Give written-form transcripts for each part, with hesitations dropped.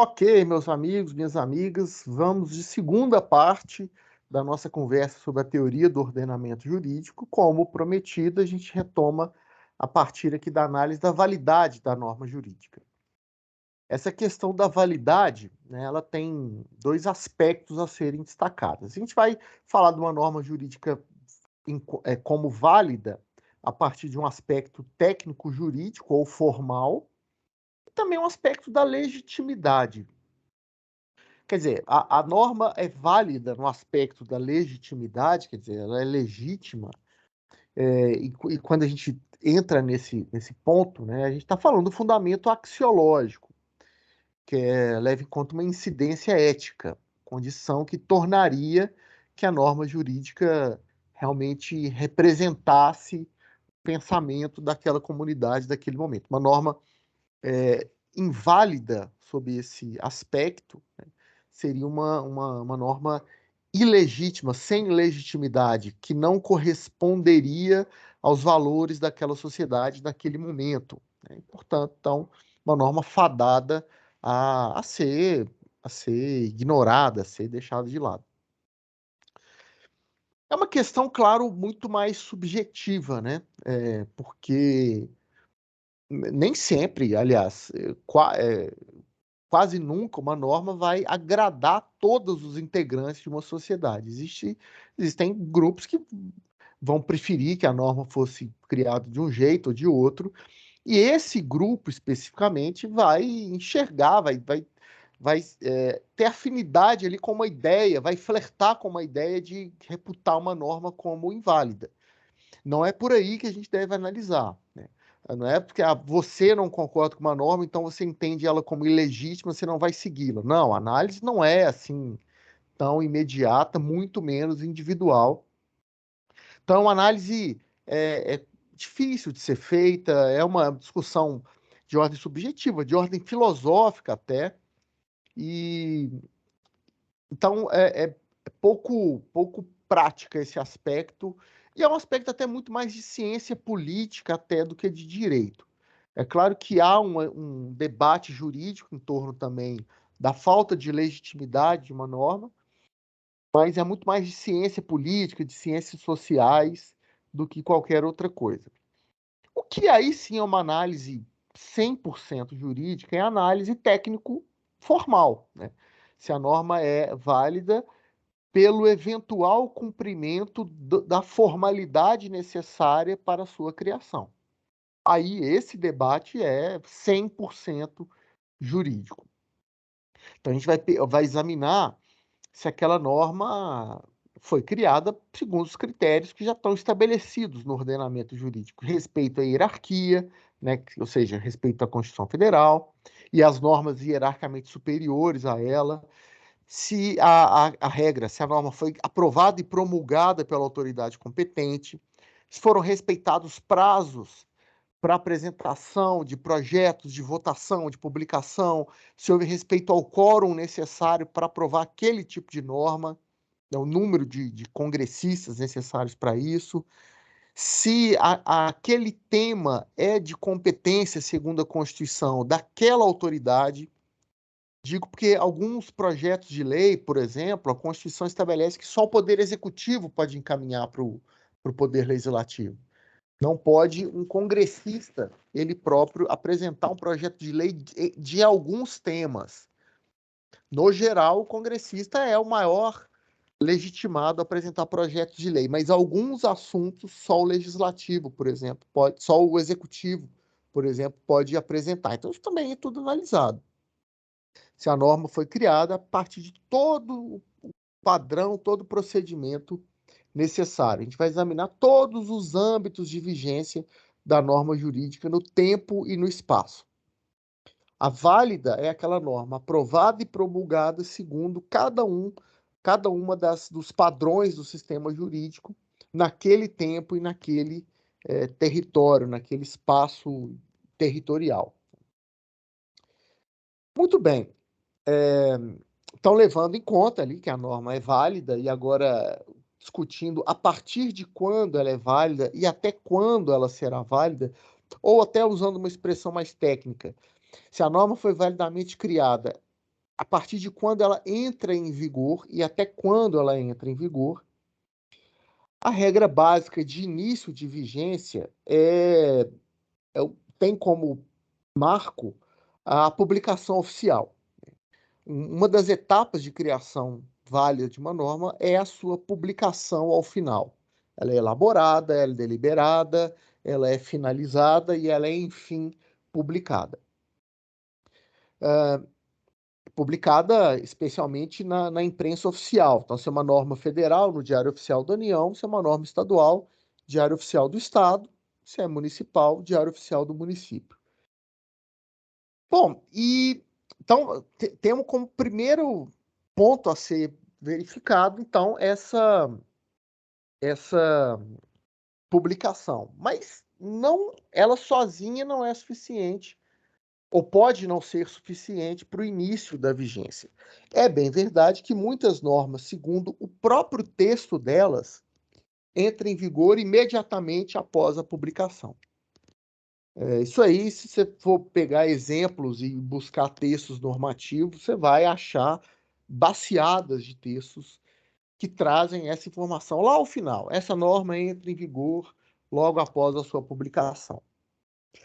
Ok, meus amigos, minhas amigas, vamos de segunda parte da nossa conversa sobre a teoria do ordenamento jurídico. Como prometido, a gente retoma a partir aqui da análise da validade da norma jurídica. Essa questão da validade, né, ela tem dois aspectos a serem destacados. A gente vai falar de uma norma jurídica como válida a partir de um aspecto técnico-jurídico ou formal, e também um aspecto da legitimidade. Quer dizer, a norma é válida no aspecto da legitimidade, quer dizer, ela é legítima, e quando a gente entra nesse ponto, né, a gente está falando do fundamento axiológico, que leva em conta uma incidência ética, condição que tornaria que a norma jurídica realmente representasse o pensamento daquela comunidade, daquele momento. Uma norma inválida sob esse aspecto, né, seria uma norma ilegítima, sem legitimidade, que não corresponderia aos valores daquela sociedade naquele momento, né? Portanto, então, uma norma fadada a ser ignorada, a ser deixada de lado. É uma questão, claro, muito mais subjetiva, né? Porque nem sempre, aliás, quase nunca uma norma vai agradar todos os integrantes de uma sociedade. Existem grupos que vão preferir que a norma fosse criada de um jeito ou de outro, e esse grupo especificamente vai enxergar, vai ter afinidade ali com uma ideia, vai flertar com uma ideia de reputar uma norma como inválida. Não é por aí que a gente deve analisar, né? Não é porque você não concorda com uma norma, então você entende ela como ilegítima, você não vai segui-la. Não, a análise não é assim tão imediata, muito menos individual. Então, a análise é difícil de ser feita, é uma discussão de ordem subjetiva, de ordem filosófica até, e então é pouco prática esse aspecto, e é um aspecto até muito mais de ciência política até do que de direito. É claro que há um debate jurídico em torno também da falta de legitimidade de uma norma, mas é muito mais de ciência política, de ciências sociais, do que qualquer outra coisa. O que aí sim é uma análise 100% jurídica, é a análise técnico-formal, né? Se a norma é válida pelo eventual cumprimento da formalidade necessária para a sua criação. Aí esse debate é 100% jurídico. Então a gente vai examinar se aquela norma foi criada segundo os critérios que já estão estabelecidos no ordenamento jurídico, respeito à hierarquia, né, ou seja, respeito à Constituição Federal e às normas hierarquicamente superiores a ela, se a regra, se a norma foi aprovada e promulgada pela autoridade competente, se foram respeitados prazos para apresentação de projetos, de votação, de publicação, se houve respeito ao quórum necessário para aprovar aquele tipo de norma, né, o número de congressistas necessários para isso, se aquele tema é de competência, segundo a Constituição, daquela autoridade. Digo porque alguns projetos de lei, por exemplo, a Constituição estabelece que só o Poder Executivo pode encaminhar para o Poder Legislativo. Não pode um congressista, ele próprio, apresentar um projeto de lei de alguns temas. No geral, o congressista é o maior legitimado a apresentar projetos de lei, mas alguns assuntos só o legislativo, por exemplo, pode, só o executivo, por exemplo, pode apresentar. Então, isso também é tudo analisado. Se a norma foi criada a partir de todo o padrão, todo o procedimento necessário. A gente vai examinar todos os âmbitos de vigência da norma jurídica no tempo e no espaço. A válida é aquela norma aprovada e promulgada segundo cada uma dos padrões do sistema jurídico naquele tempo e naquele território, naquele espaço territorial. Muito bem. Então, levando em conta ali que a norma é válida e agora discutindo a partir de quando ela é válida e até quando ela será válida, ou até usando uma expressão mais técnica, se a norma foi validamente criada a partir de quando ela entra em vigor e até quando ela entra em vigor, a regra básica de início de vigência tem como marco a publicação oficial. Uma das etapas de criação válida de uma norma é a sua publicação ao final. Ela é elaborada, ela é deliberada, ela é finalizada e ela é, enfim, publicada. Publicada especialmente na imprensa oficial. Então, se é uma norma federal, no Diário Oficial da União; se é uma norma estadual, Diário Oficial do Estado; se é municipal, Diário Oficial do município. Bom, então temos como primeiro ponto a ser verificado, então, essa publicação. Mas ela sozinha não é suficiente, ou pode não ser suficiente para o início da vigência. É bem verdade que muitas normas, segundo o próprio texto delas, entram em vigor imediatamente após a publicação. Isso aí, se você for pegar exemplos e buscar textos normativos, você vai achar baciadas de textos que trazem essa informação lá ao final. Essa norma entra em vigor logo após a sua publicação.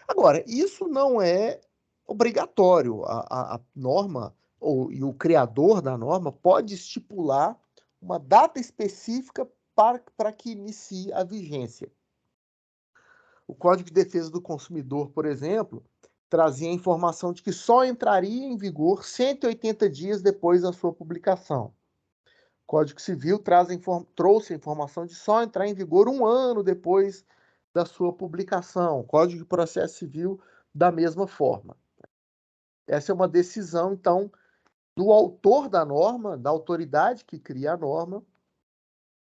Agora, isso não é obrigatório. A norma, e o criador da norma, pode estipular uma data específica para que inicie a vigência. O Código de Defesa do Consumidor, por exemplo, trazia a informação de que só entraria em vigor 180 dias depois da sua publicação. O Código Civil trouxe a informação de só entrar em vigor 1 ano depois da sua publicação. O Código de Processo Civil, da mesma forma. Essa é uma decisão, então, do autor da norma, da autoridade que cria a norma,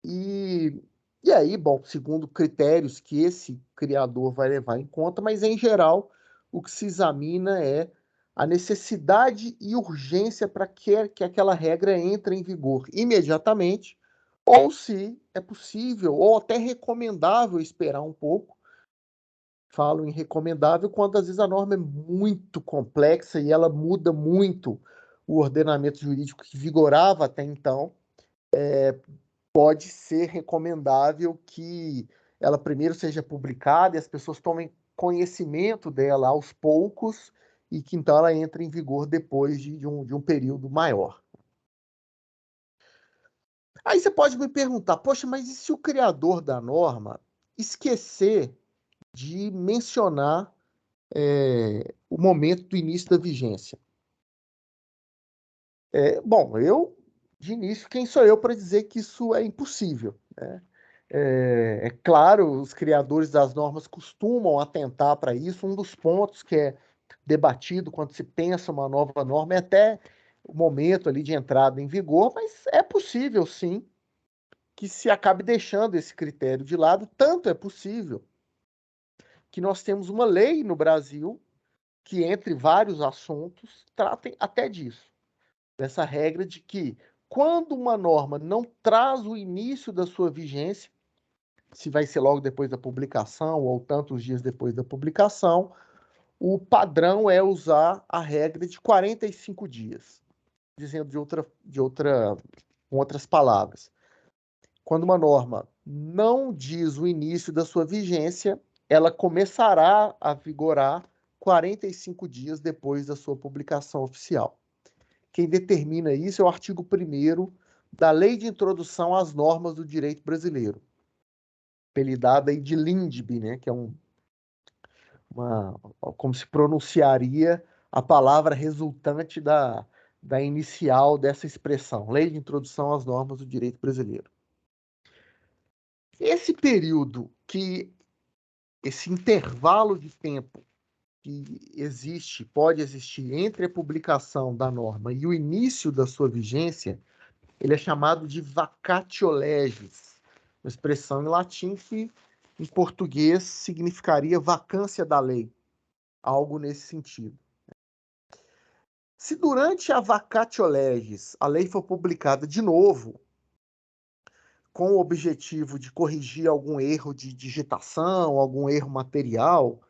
e aí, bom, segundo critérios que esse criador vai levar em conta, mas, em geral, o que se examina é a necessidade e urgência para que aquela regra entre em vigor imediatamente, ou se é possível, ou até recomendável esperar um pouco. Falo em recomendável quando, às vezes, a norma é muito complexa e ela muda muito o ordenamento jurídico que vigorava até então. Pode ser recomendável que ela primeiro seja publicada e as pessoas tomem conhecimento dela aos poucos, e que então ela entre em vigor depois de um período maior. Aí você pode me perguntar: poxa, mas e se o criador da norma esquecer de mencionar o momento do início da vigência? Bom, de início, quem sou eu para dizer que isso é impossível, né? É claro, os criadores das normas costumam atentar para isso. Um dos pontos que é debatido quando se pensa uma nova norma é até o momento ali de entrada em vigor, mas é possível, sim, que se acabe deixando esse critério de lado. Tanto é possível que nós temos uma lei no Brasil que, entre vários assuntos, tratem até disso, dessa regra de que, quando uma norma não traz o início da sua vigência, se vai ser logo depois da publicação ou tantos dias depois da publicação, o padrão é usar a regra de 45 dias. Dizendo com outras palavras, quando uma norma não diz o início da sua vigência, ela começará a vigorar 45 dias depois da sua publicação oficial. Quem determina isso é o artigo 1º da Lei de Introdução às Normas do Direito Brasileiro, apelidada aí de LINDB, né, que é como se pronunciaria a palavra resultante da inicial dessa expressão, Lei de Introdução às Normas do Direito Brasileiro. Esse período, esse intervalo de tempo que pode existir entre a publicação da norma e o início da sua vigência, ele é chamado de vacatio legis, uma expressão em latim que, em português, significaria vacância da lei, algo nesse sentido. Se durante a vacatio legis a lei for publicada de novo, com o objetivo de corrigir algum erro de digitação, algum erro material,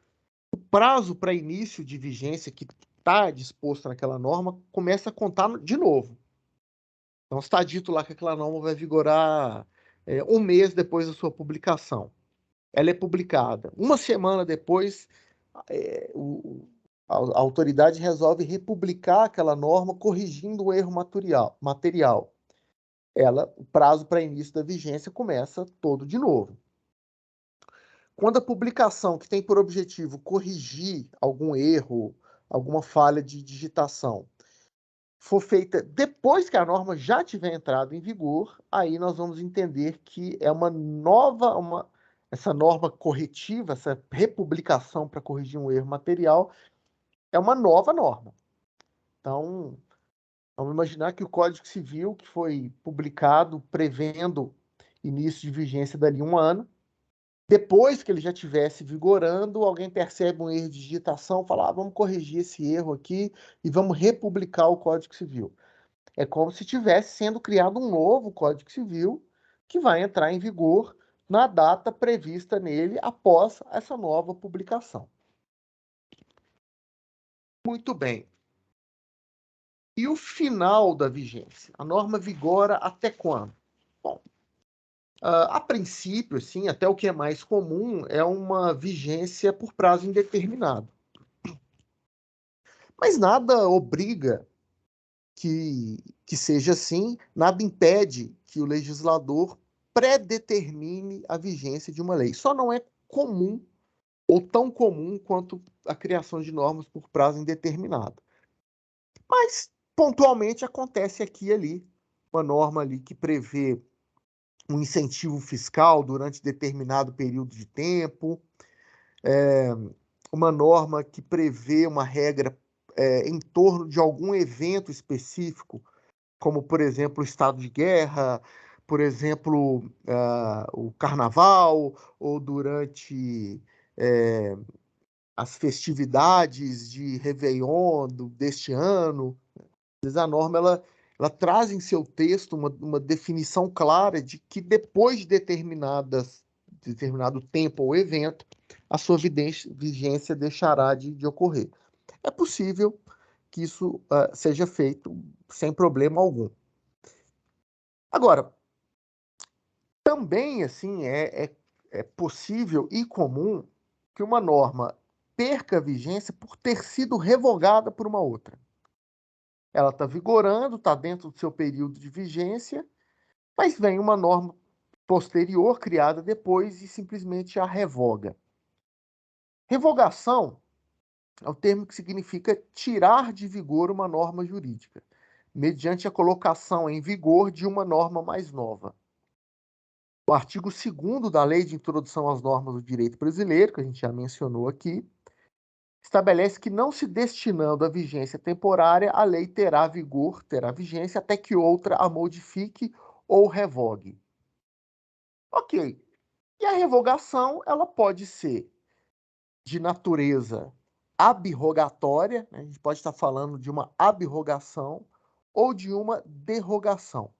o prazo para início de vigência, que está disposto naquela norma começa a contar de novo. Então, está dito lá que aquela norma vai vigorar 1 mês depois da sua publicação. Ela é publicada. Uma semana depois, a autoridade resolve republicar aquela norma, corrigindo o erro material. O prazo para início da vigência começa todo de novo. Quando a publicação que tem por objetivo corrigir algum erro, alguma falha de digitação, for feita depois que a norma já tiver entrado em vigor, aí nós vamos entender que é essa norma corretiva, essa republicação para corrigir um erro material, é uma nova norma. Então, vamos imaginar que o Código Civil, que foi publicado prevendo início de vigência dali 1 ano, depois que ele já estivesse vigorando, alguém percebe um erro de digitação, fala, vamos corrigir esse erro aqui e vamos republicar o Código Civil. É como se estivesse sendo criado um novo Código Civil que vai entrar em vigor na data prevista nele após essa nova publicação. Muito bem. E o final da vigência? A norma vigora até quando? Bom, a princípio, assim, até o que é mais comum é uma vigência por prazo indeterminado. Mas nada obriga que seja assim, nada impede que o legislador predetermine a vigência de uma lei. Só não é comum ou tão comum quanto a criação de normas por prazo indeterminado. Mas, pontualmente, acontece aqui e ali, uma norma ali que prevê um incentivo fiscal durante determinado período de tempo, uma norma que prevê uma regra em torno de algum evento específico, como, por exemplo, o estado de guerra, por exemplo, o carnaval, ou durante as festividades de Réveillon deste ano. Às vezes a norma ela traz em seu texto uma definição clara de que depois de determinado tempo ou evento, a sua vigência deixará de ocorrer. É possível que isso seja feito sem problema algum. Agora, também assim é possível e comum que uma norma perca a vigência por ter sido revogada por uma outra. Ela está vigorando, está dentro do seu período de vigência, mas vem uma norma posterior, criada depois, e simplesmente a revoga. Revogação é o termo que significa tirar de vigor uma norma jurídica, mediante a colocação em vigor de uma norma mais nova. O artigo 2º da Lei de Introdução às Normas do Direito Brasileiro, que a gente já mencionou aqui, estabelece que, não se destinando a vigência temporária, a lei terá vigência até que outra a modifique ou revogue. Ok. E a revogação, ela pode ser de natureza abrogatória, né? A gente pode estar falando de uma abrogação ou de uma derrogação.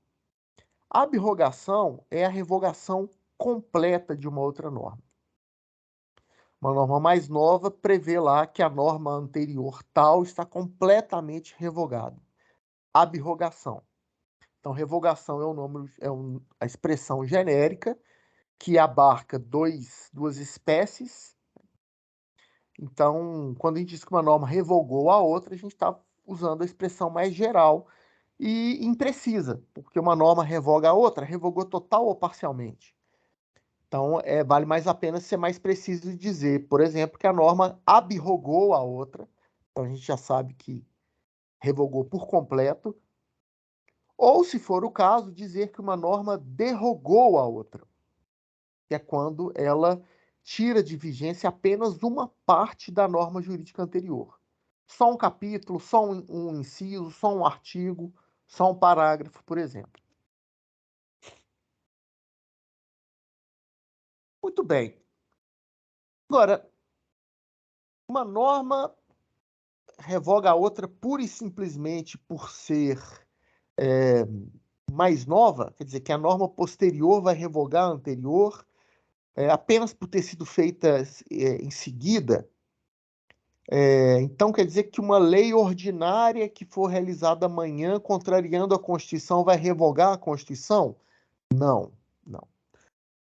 A abrogação é a revogação completa de uma outra norma. Uma norma mais nova prevê lá que a norma anterior tal está completamente revogada. Abrogação. Então, revogação a expressão genérica que abarca duas espécies. Então, quando a gente diz que uma norma revogou a outra, a gente está usando a expressão mais geral e imprecisa, porque uma norma revoga a outra, revogou total ou parcialmente. Então, vale mais a pena ser mais preciso e dizer, por exemplo, que a norma abrogou a outra. Então, a gente já sabe que revogou por completo. Ou, se for o caso, dizer que uma norma derrogou a outra, que é quando ela tira de vigência apenas uma parte da norma jurídica anterior. Só um capítulo, só um inciso, só um artigo, só um parágrafo, por exemplo. Muito bem. Agora, uma norma revoga a outra pura e simplesmente por ser mais nova, quer dizer que a norma posterior vai revogar a anterior, apenas por ter sido feita em seguida. Então, quer dizer que uma lei ordinária que for realizada amanhã, contrariando a Constituição, vai revogar a Constituição? Não, não.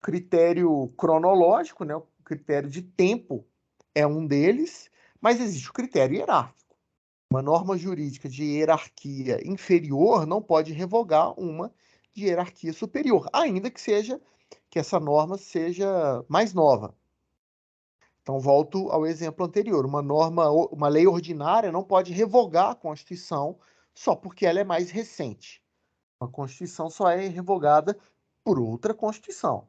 Critério cronológico, né? O critério de tempo é um deles, mas existe o critério hierárquico. Uma norma jurídica de hierarquia inferior não pode revogar uma de hierarquia superior, ainda que essa norma seja mais nova. Então, volto ao exemplo anterior. Uma lei ordinária não pode revogar a Constituição só porque ela é mais recente. A Constituição só é revogada por outra Constituição.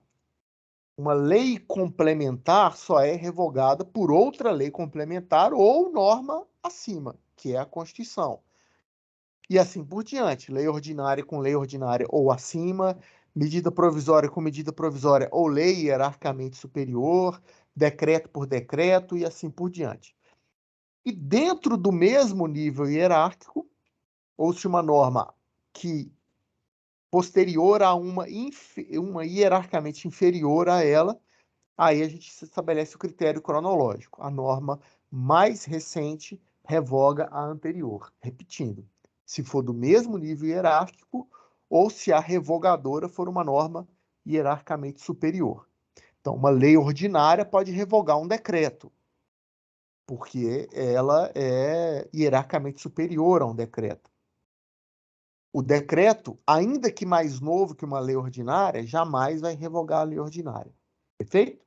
Uma lei complementar só é revogada por outra lei complementar ou norma acima, que é a Constituição. E assim por diante. Lei ordinária com lei ordinária ou acima, medida provisória com medida provisória ou lei hierarquicamente superior, decreto por decreto e assim por diante. E dentro do mesmo nível hierárquico, ou se uma norma que posterior a uma hierarquicamente inferior a ela, aí a gente estabelece o critério cronológico. A norma mais recente revoga a anterior. Repetindo, se for do mesmo nível hierárquico ou se a revogadora for uma norma hierarquicamente superior. Então, uma lei ordinária pode revogar um decreto, porque ela é hierarquicamente superior a um decreto. O decreto, ainda que mais novo que uma lei ordinária, jamais vai revogar a lei ordinária. Perfeito?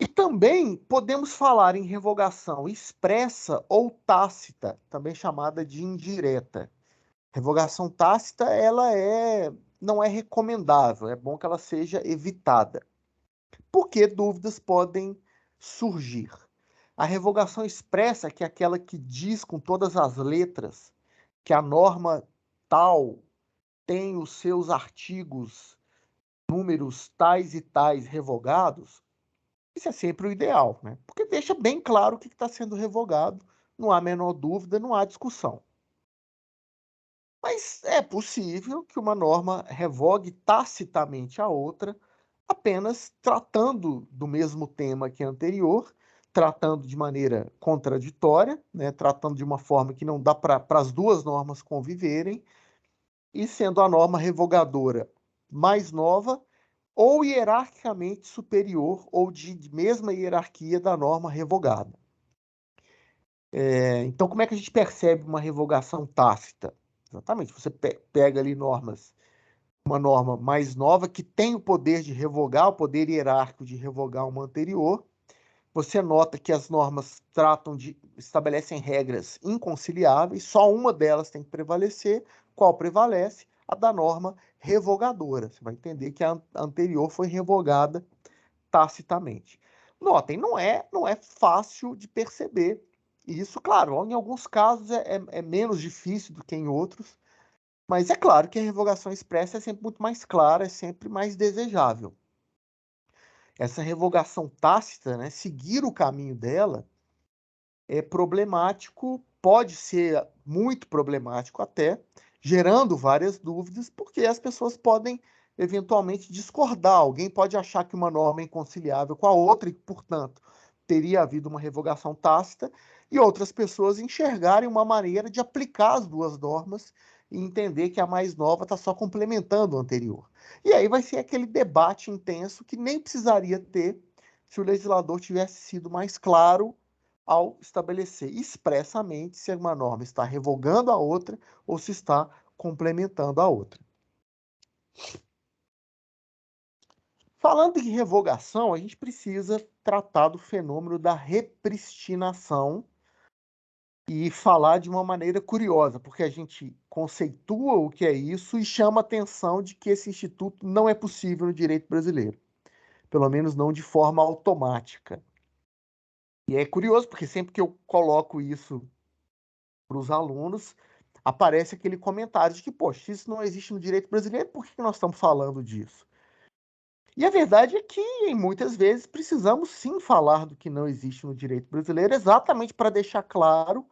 E também podemos falar em revogação expressa ou tácita, também chamada de indireta. Revogação tácita, não é recomendável, é bom que ela seja evitada, porque dúvidas podem surgir. A revogação expressa, que é aquela que diz com todas as letras que a norma tal tem os seus artigos, números tais e tais revogados, isso é sempre o ideal, né? Porque deixa bem claro o que está sendo revogado, não há a menor dúvida, não há discussão. Mas é possível que uma norma revogue tacitamente a outra, apenas tratando do mesmo tema que a anterior, tratando de maneira contraditória, né? Tratando de uma forma que não dá para as duas normas conviverem, e sendo a norma revogadora mais nova ou hierarquicamente superior ou de mesma hierarquia da norma revogada. Então, como é que a gente percebe uma revogação tácita? Exatamente, você pega ali uma norma mais nova que tem o poder de revogar, o poder hierárquico de revogar uma anterior. Você nota que as normas estabelecem regras inconciliáveis, só uma delas tem que prevalecer. Qual prevalece? A da norma revogadora. Você vai entender que a anterior foi revogada tacitamente. Notem, não é fácil de perceber isso, claro, em alguns casos é menos difícil do que em outros, mas é claro que a revogação expressa é sempre muito mais clara, é sempre mais desejável. Essa revogação tácita, né, seguir o caminho dela, é problemático, pode ser muito problemático até, gerando várias dúvidas, porque as pessoas podem eventualmente discordar. Alguém pode achar que uma norma é inconciliável com a outra e, portanto, teria havido uma revogação tácita, e outras pessoas enxergarem uma maneira de aplicar as duas normas e entender que a mais nova está só complementando a anterior. E aí vai ser aquele debate intenso que nem precisaria ter se o legislador tivesse sido mais claro ao estabelecer expressamente se uma norma está revogando a outra ou se está complementando a outra. Falando em revogação, a gente precisa tratar do fenômeno da repristinação e falar de uma maneira curiosa, porque a gente conceitua o que é isso e chama a atenção de que esse instituto não é possível no direito brasileiro, pelo menos não de forma automática. E é curioso, porque sempre que eu coloco isso para os alunos, aparece aquele comentário de que, poxa, isso não existe no direito brasileiro, por que nós estamos falando disso? E a verdade é que, em muitas vezes, precisamos sim falar do que não existe no direito brasileiro, exatamente para deixar claro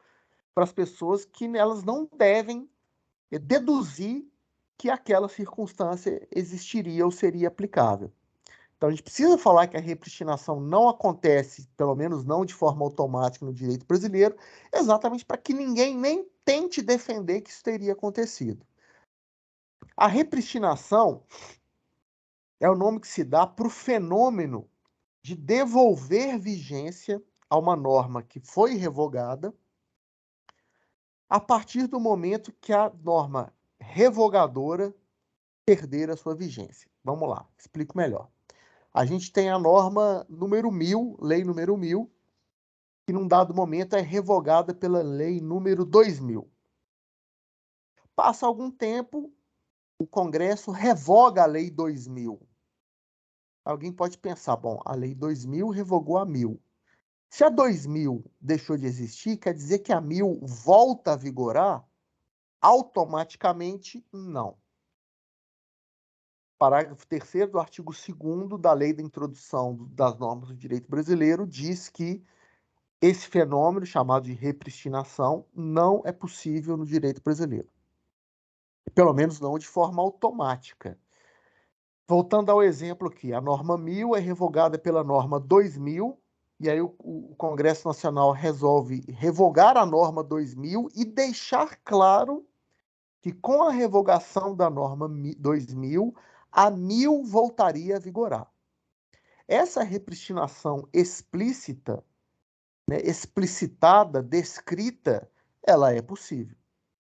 para as pessoas que elas não devem deduzir que aquela circunstância existiria ou seria aplicável. Então, a gente precisa falar que a repristinação não acontece, pelo menos não de forma automática no direito brasileiro, exatamente para que ninguém nem tente defender que isso teria acontecido. A repristinação é o nome que se dá para o fenômeno de devolver vigência a uma norma que foi revogada a partir do momento que a norma revogadora perder a sua vigência. Vamos lá, explico melhor. A gente tem a norma número 1000, lei número 1000, que num dado momento é revogada pela lei número 2000. Passa algum tempo, o Congresso revoga a lei 2000. Alguém pode pensar, bom, a lei 2000 revogou a 1000. Se a 2000 deixou de existir, quer dizer que a 1000 volta a vigorar? Automaticamente, não. Parágrafo 3º do artigo 2º da Lei da Introdução das Normas do Direito Brasileiro diz que esse fenômeno, chamado de repristinação, não é possível no direito brasileiro. Pelo menos não de forma automática. Voltando ao exemplo aqui, a norma 1000 é revogada pela norma 2000, e aí o Congresso Nacional resolve revogar a norma 2000 e deixar claro que com a revogação da norma 2000, a 1000 voltaria a vigorar. Essa repristinação explícita, né, explicitada, descrita, ela é possível.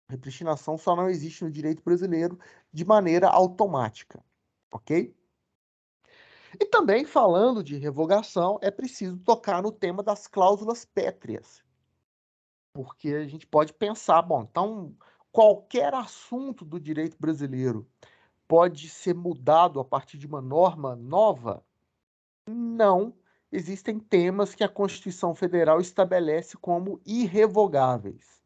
A repristinação só não existe no direito brasileiro de maneira automática, ok? E também, falando de revogação, é preciso tocar no tema das cláusulas pétreas. Porque a gente pode pensar, bom, então qualquer assunto do direito brasileiro pode ser mudado a partir de uma norma nova? Não. Existem temas que a Constituição Federal estabelece como irrevogáveis.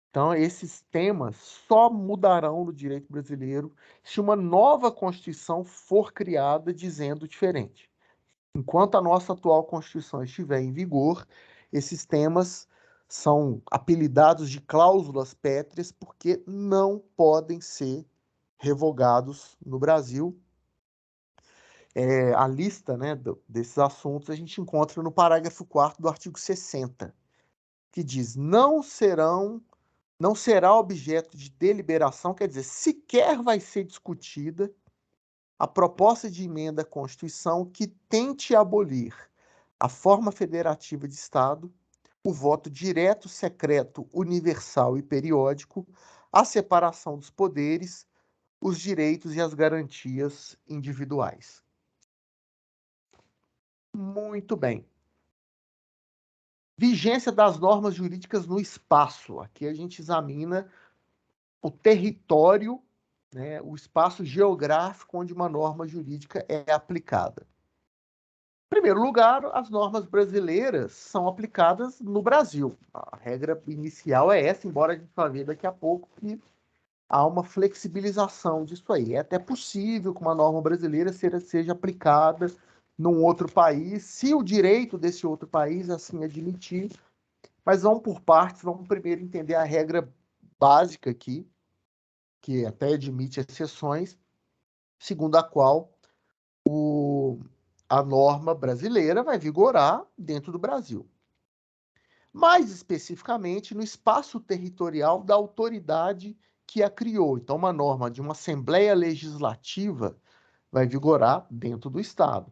Então, esses temas só mudarão no direito brasileiro se uma nova Constituição for criada dizendo diferente. Enquanto a nossa atual Constituição estiver em vigor, esses temas são apelidados de cláusulas pétreas porque não podem ser revogados no Brasil. A lista, né, desses assuntos a gente encontra no parágrafo 4º do artigo 60, que diz: não será objeto de deliberação, quer dizer, sequer vai ser discutida a proposta de emenda à Constituição que tente abolir a forma federativa de Estado, o voto direto, secreto, universal e periódico, a separação dos poderes, os direitos e as garantias individuais. Muito bem. Vigência das normas jurídicas no espaço. Aqui a gente examina o território, né, o espaço geográfico onde uma norma jurídica é aplicada. Em primeiro lugar, as normas brasileiras são aplicadas no Brasil. A regra inicial é essa, embora a gente vá ver daqui a pouco que há uma flexibilização disso aí. É até possível que uma norma brasileira seja aplicada num outro país, se o direito desse outro país assim admitir. Mas vamos por partes, vamos primeiro entender a regra básica aqui, que até admite exceções, segundo a qual a norma brasileira vai vigorar dentro do Brasil. Mais especificamente, no espaço territorial da autoridade que a criou. Então, uma norma de uma Assembleia Legislativa vai vigorar dentro do Estado.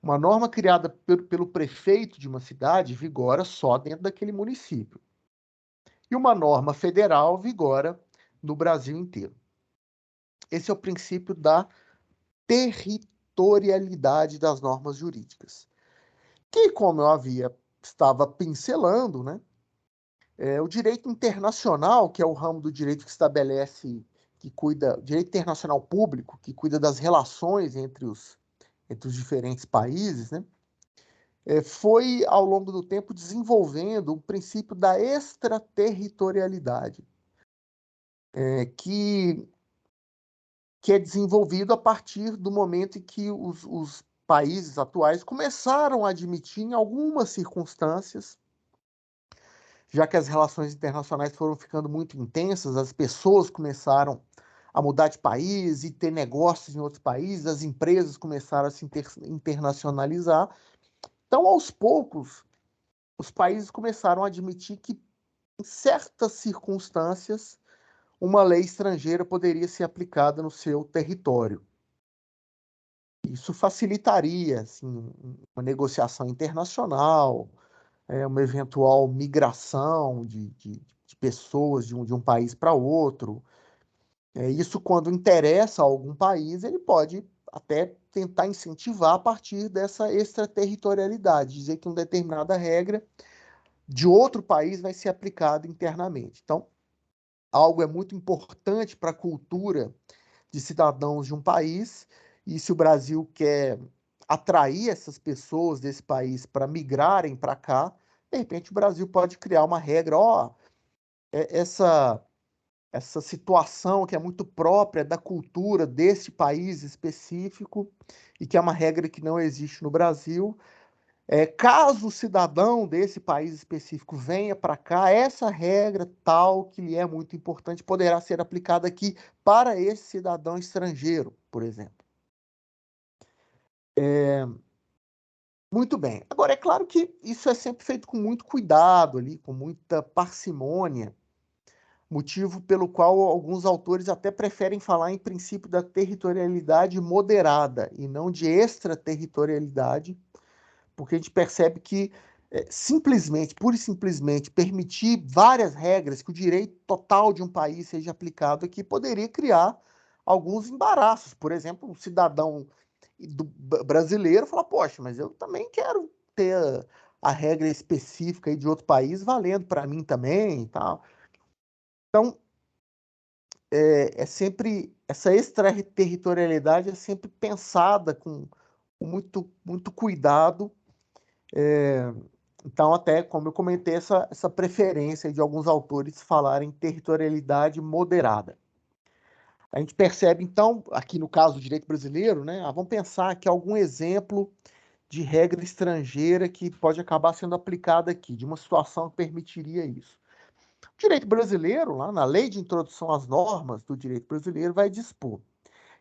Uma norma criada pelo prefeito de uma cidade vigora só dentro daquele município. E uma norma federal vigora no Brasil inteiro. Esse é o princípio da territorialidade das normas jurídicas. Que, como eu estava pincelando, né, o direito internacional, que é o ramo do direito que estabelece, direito internacional público, que cuida das relações entre os diferentes países, né, foi, ao longo do tempo, desenvolvendo o princípio da extraterritorialidade, que é desenvolvido a partir do momento em que os países atuais começaram a admitir, em algumas circunstâncias, já que as relações internacionais foram ficando muito intensas, as pessoas começaram a mudar de país e ter negócios em outros países, as empresas começaram a se internacionalizar. Então, aos poucos, os países começaram a admitir que, em certas circunstâncias, uma lei estrangeira poderia ser aplicada no seu território. Isso facilitaria assim, uma negociação internacional, uma eventual migração de pessoas de um país para outro. Isso, quando interessa a algum país, ele pode até tentar incentivar a partir dessa extraterritorialidade, dizer que uma determinada regra de outro país vai ser aplicada internamente. Então, algo é muito importante para a cultura de cidadãos de um país, e se o Brasil quer atrair essas pessoas desse país para migrarem para cá, de repente o Brasil pode criar uma regra, essa situação que é muito própria da cultura desse país específico e que é uma regra que não existe no Brasil. Caso o cidadão desse país específico venha para cá, essa regra tal que lhe é muito importante poderá ser aplicada aqui para esse cidadão estrangeiro, por exemplo. Muito bem. Agora, é claro que isso é sempre feito com muito cuidado ali, com muita parcimônia, motivo pelo qual alguns autores até preferem falar em princípio da territorialidade moderada e não de extraterritorialidade, porque a gente percebe que simplesmente, pura e simplesmente, permitir várias regras, que o direito total de um país seja aplicado aqui, poderia criar alguns embaraços. Por exemplo, um cidadão brasileiro fala, poxa, mas eu também quero ter a regra específica aí de outro país valendo para mim também e tal. Então, sempre, essa extraterritorialidade é sempre pensada com muito, muito cuidado. Então, até como eu comentei, essa preferência de alguns autores falarem territorialidade moderada. A gente percebe, então, aqui no caso do direito brasileiro, né, vamos pensar que algum exemplo de regra estrangeira que pode acabar sendo aplicada aqui, de uma situação que permitiria isso. O direito brasileiro, lá na Lei de Introdução às Normas do Direito Brasileiro, vai dispor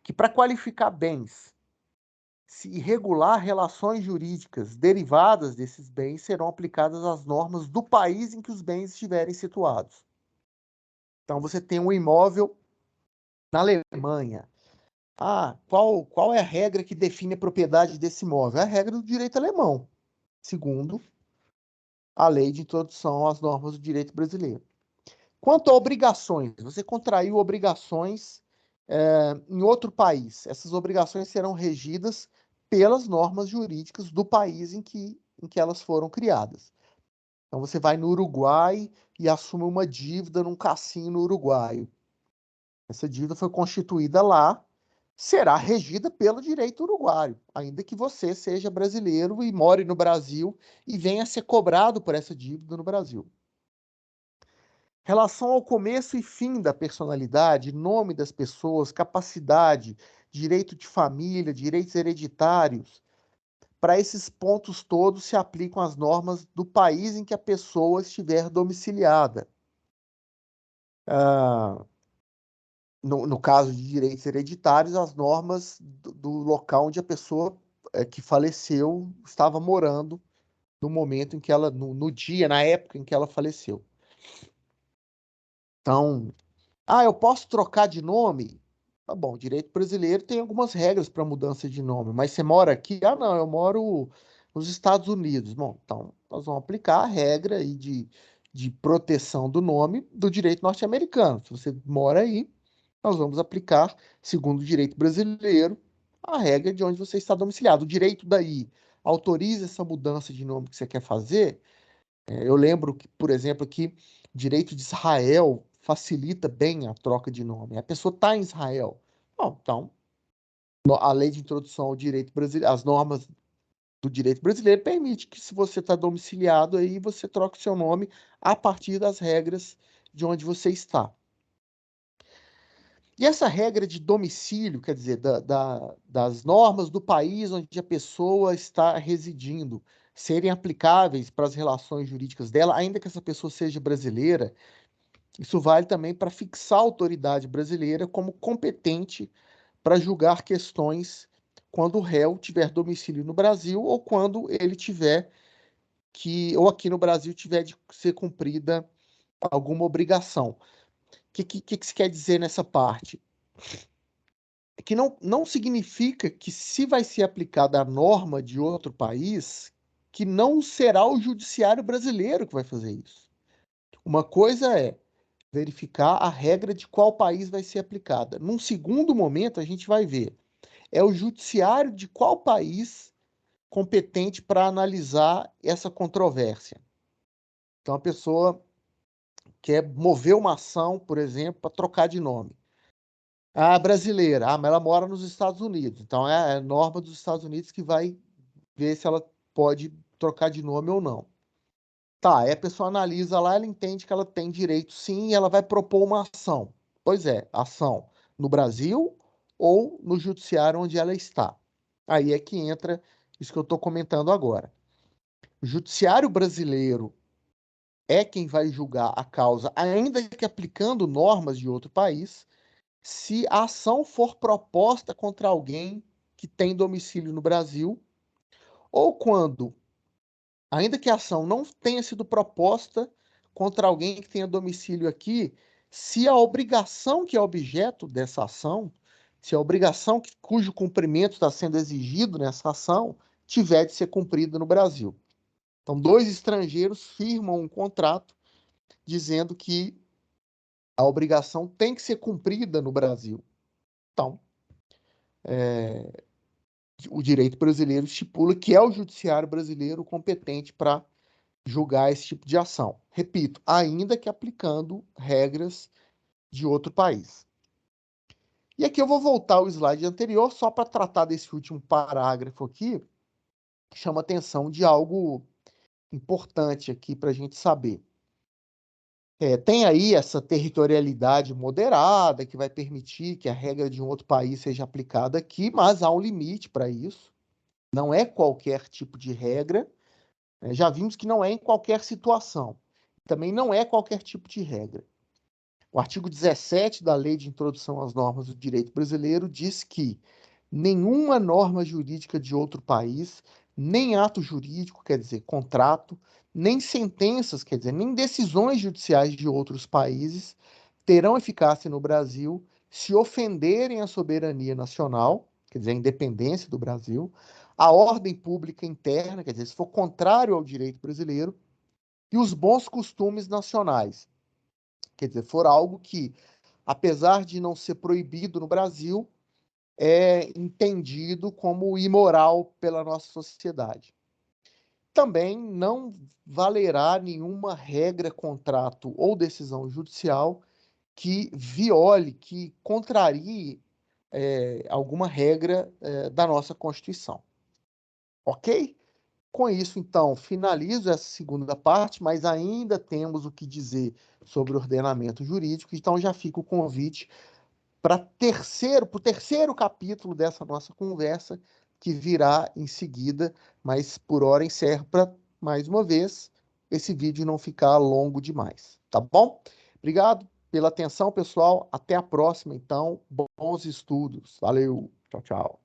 que para qualificar bens e regular relações jurídicas derivadas desses bens serão aplicadas as normas do país em que os bens estiverem situados. Então, você tem um imóvel na Alemanha. Qual é a regra que define a propriedade desse imóvel? É a regra do direito alemão, segundo a Lei de Introdução às Normas do Direito Brasileiro. Quanto a obrigações, você contraiu obrigações em outro país. Essas obrigações serão regidas pelas normas jurídicas do país em que elas foram criadas. Então, você vai no Uruguai e assume uma dívida num cassino uruguaio. Essa dívida foi constituída lá, será regida pelo direito uruguaio, ainda que você seja brasileiro e more no Brasil e venha a ser cobrado por essa dívida no Brasil. Relação ao começo e fim da personalidade, nome das pessoas, capacidade, direito de família, direitos hereditários, para esses pontos todos se aplicam as normas do país em que a pessoa estiver domiciliada. No caso de direitos hereditários, as normas do local onde a pessoa que faleceu estava morando no momento em que ela, no dia, na época em que ela faleceu. Então, eu posso trocar de nome? Tá bom, o direito brasileiro tem algumas regras para mudança de nome, mas você mora aqui? Não, eu moro nos Estados Unidos. Bom, então nós vamos aplicar a regra aí de proteção do nome do direito norte-americano. Se você mora aí, nós vamos aplicar, segundo o direito brasileiro, a regra de onde você está domiciliado. O direito daí autoriza essa mudança de nome que você quer fazer. Eu lembro que, por exemplo, que o direito de Israel facilita bem a troca de nome. A pessoa está em Israel. Bom, então, a lei de introdução ao direito brasileiro, as normas do direito brasileiro permite que, se você está domiciliado aí, você troque o seu nome a partir das regras de onde você está. E essa regra de domicílio, quer dizer, das normas do país onde a pessoa está residindo, serem aplicáveis para as relações jurídicas dela, ainda que essa pessoa seja brasileira, Isso vale também para fixar a autoridade brasileira como competente para julgar questões quando o réu tiver domicílio no Brasil ou quando ele tiver ou aqui no Brasil tiver de ser cumprida alguma obrigação. O que se quer dizer nessa parte? Que não significa que se vai ser aplicada a norma de outro país, que não será o judiciário brasileiro que vai fazer isso. Uma coisa é verificar a regra de qual país vai ser aplicada. Num segundo momento, a gente vai ver é o judiciário de qual país competente para analisar essa controvérsia. Então, a pessoa quer mover uma ação, por exemplo, para trocar de nome. A brasileira, mas ela mora nos Estados Unidos. Então, é a norma dos Estados Unidos que vai ver se ela pode trocar de nome ou não. Tá, aí a pessoa analisa lá, ela entende que ela tem direito sim, e ela vai propor uma ação. Pois é, ação no Brasil ou no judiciário onde ela está. Aí é que entra isso que eu estou comentando agora. O judiciário brasileiro é quem vai julgar a causa, ainda que aplicando normas de outro país, se a ação for proposta contra alguém que tem domicílio no Brasil, ou quando, ainda que a ação não tenha sido proposta contra alguém que tenha domicílio aqui, se a obrigação que é objeto dessa ação, se a obrigação cujo cumprimento está sendo exigido nessa ação, tiver de ser cumprida no Brasil. Então, dois estrangeiros firmam um contrato dizendo que a obrigação tem que ser cumprida no Brasil. Então, o direito brasileiro estipula que é o judiciário brasileiro competente para julgar esse tipo de ação. Repito, ainda que aplicando regras de outro país. E aqui eu vou voltar ao slide anterior só para tratar desse último parágrafo aqui, que chama atenção de algo importante aqui para a gente saber. Tem aí essa territorialidade moderada que vai permitir que a regra de um outro país seja aplicada aqui, mas há um limite para isso. Não é qualquer tipo de regra. Já vimos que não é em qualquer situação. Também não é qualquer tipo de regra. O artigo 17 da Lei de Introdução às Normas do Direito Brasileiro diz que nenhuma norma jurídica de outro país, nem ato jurídico, quer dizer, contrato, nem sentenças, quer dizer, nem decisões judiciais de outros países terão eficácia no Brasil se ofenderem a soberania nacional, quer dizer, a independência do Brasil, a ordem pública interna, quer dizer, se for contrário ao direito brasileiro, e os bons costumes nacionais. Quer dizer, for algo que, apesar de não ser proibido no Brasil, é entendido como imoral pela nossa sociedade. Também não valerá nenhuma regra, contrato ou decisão judicial que viole, que contrarie alguma regra da nossa Constituição. Ok? Com isso, então, finalizo essa segunda parte, mas ainda temos o que dizer sobre ordenamento jurídico, então já fica o convite para o terceiro capítulo dessa nossa conversa, que virá em seguida, mas por hora encerro para, mais uma vez, esse vídeo não ficar longo demais, tá bom? Obrigado pela atenção, pessoal. Até a próxima, então. Bons estudos. Valeu. Tchau, tchau.